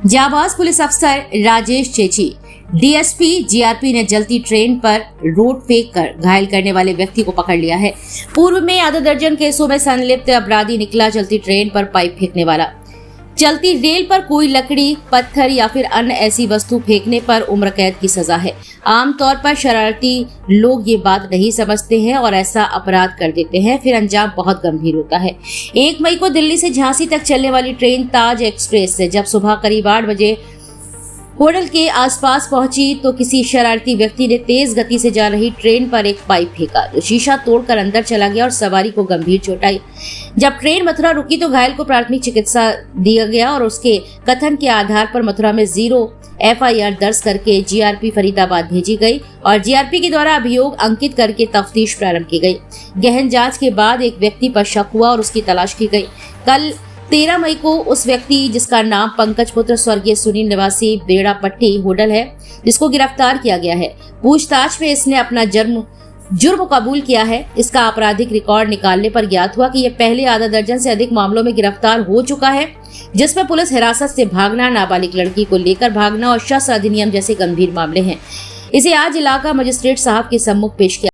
जाबाज police अफसर Rajesh चेची DSP GRP ने जलती ट्रेन पर रोड फेंक कर घायल करने वाले व्यक्ति को पकड़ लिया है। पूर्व में आधा दर्जन केसों में संलिप्त अपराधी निकला जलती ट्रेन पर पाइप फेंकने वाला। चलती रेल पर कोई लकड़ी, पत्थर या फिर अन्य ऐसी वस्तु फेंकने पर उम्र कैद की सजा है। आमतौर पर शरारती लोग ये बात नहीं समझते हैं और ऐसा अपराध कर देते हैं, फिर अंजाम बहुत गंभीर होता है। 1 मई को दिल्ली से झांसी तक चलने वाली ट्रेन ताज एक्सप्रेस से जब सुबह करीब 8 बजे होटल के आसपास पहुंची तो किसी शरारती व्यक्ति ने तेज गति से जा रही ट्रेन पर एक पाइप फेंका जो शीशा तोड़कर अंदर चला गया और सवारी को गंभीर चोट आई। जब ट्रेन मथुरा रुकी तो घायल को प्राथमिक चिकित्सा दिया गया और उसके कथन के आधार पर मथुरा में 0 FIR दर्ज करके जीआरपी फरीदाबाद भेजी गई और जीआरपी के द्वारा अभियोग अंकित करके तफ्तीश प्रारंभ की गई। गहन जांच के बाद एक व्यक्ति पर शक हुआ और उसकी तलाश की गई। कल 13 मई को उस व्यक्ति जिसका नाम पंकज पुत्र स्वर्गीय सुनील निवासी बेड़ापट्टी होटल है, जिसको गिरफ्तार किया गया है। पूछताछ में इसने अपना जुर्म कबूल किया है। इसका आपराधिक रिकॉर्ड निकालने पर ज्ञात हुआ कि यह पहले आधा दर्जन से अधिक मामलों में गिरफ्तार हो चुका है, जिसमें पुलिस हिरासत से भागना, नाबालिग लड़की को लेकर भागना और शस्त्र अधिनियम जैसे गंभीर मामले हैं। इसे आज इलाका मजिस्ट्रेट साहब के सम्मुख पेश किया।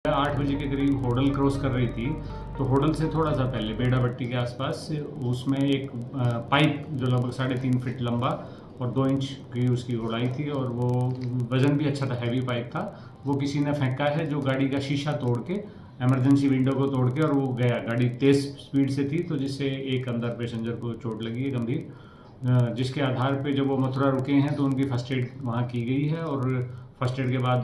आठ बजे के करीब होटल क्रॉस कर रही थी तो होटल से थोड़ा सा पहले बेड़ापट्टी के आसपास उसमें एक पाइप जो लगभग 3.5 फीट लंबा और 2 इंच की उसकी गोलाई थी और वो वजन भी अच्छा था, हैवी पाइप था। वो किसी ने फेंका है जो गाड़ी का शीशा तोड़ के, इमरजेंसी विंडो को तोड़ के, और वो गया। गाड़ी तेज स्पीड से थी तो जिससे एक अंदर पैसेंजर को चोट लगी है गंभीर, जिसके आधार पे जब वो मथुरा रुके हैं तो उनकी फर्स्ट एड वहाँ की गई है और फर्स्ट एड के बाद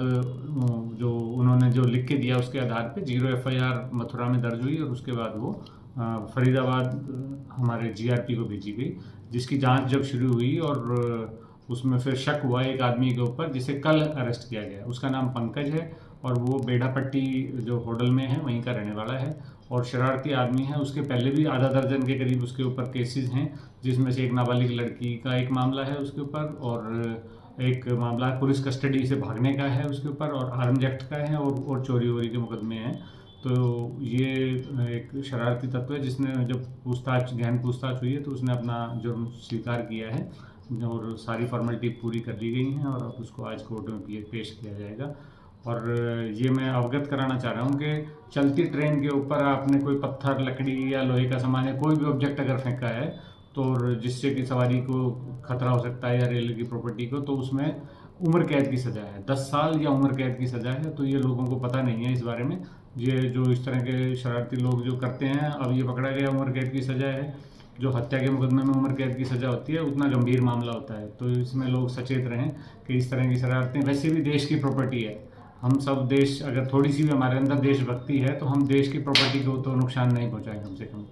जो उन्होंने जो लिख के दिया उसके आधार पे 0 FIR मथुरा में दर्ज हुई और उसके बाद वो फरीदाबाद हमारे जीआरपी को भेजी गई, जिसकी जांच जब शुरू हुई और उसमें फिर शक हुआ एक आदमी के ऊपर जिसे कल अरेस्ट किया गया। उसका नाम पंकज है और वो बेड़ापट्टी जो होटल में है वहीं का रहने वाला है और शरारती आदमी है। उसके पहले भी आधा दर्जन के करीब उसके ऊपर केसेस हैं, जिसमें से एक नाबालिग लड़की का एक मामला है उसके ऊपर और एक मामला पुलिस कस्टडी से भागने का है उसके ऊपर और आर्म्स एक्ट का है और चोरी वोरी के मुकदमे हैं। तो ये एक शरारती तत्व है जिसने जब गहन पूछताछ हुई है तो उसने अपना जुर्म स्वीकार किया है और सारी फॉर्मेलिटी पूरी कर ली गई हैं और अब उसको आज कोर्ट में पेश किया जाएगा। और ये मैं अवगत कराना चाह रहा हूँ कि चलती ट्रेन के ऊपर आपने कोई पत्थर, लकड़ी या लोहे का सामान या कोई भी ऑब्जेक्ट अगर फेंका है तो जिससे कि सवारी को खतरा हो सकता है या रेल की प्रॉपर्टी को, तो उसमें उम्र कैद की सज़ा है, 10 साल या उम्र कैद की सज़ा है। तो ये लोगों को पता नहीं है इस बारे में। ये जो इस तरह के शरारती लोग जो करते हैं, अब ये पकड़ा गया, उम्र कैद की सज़ा है। जो हत्या के मुकदमे में उम्र कैद की सज़ा होती है उतना गंभीर मामला होता है, तो इसमें लोग सचेत रहें कि इस तरह की शरारतें, वैसे भी देश की प्रॉपर्टी है। हम सब देश, अगर थोड़ी सी भी हमारे अंदर देशभक्ति है तो हम देश की प्रॉपर्टी को तो नुकसान नहीं पहुंचाएं कम से कम।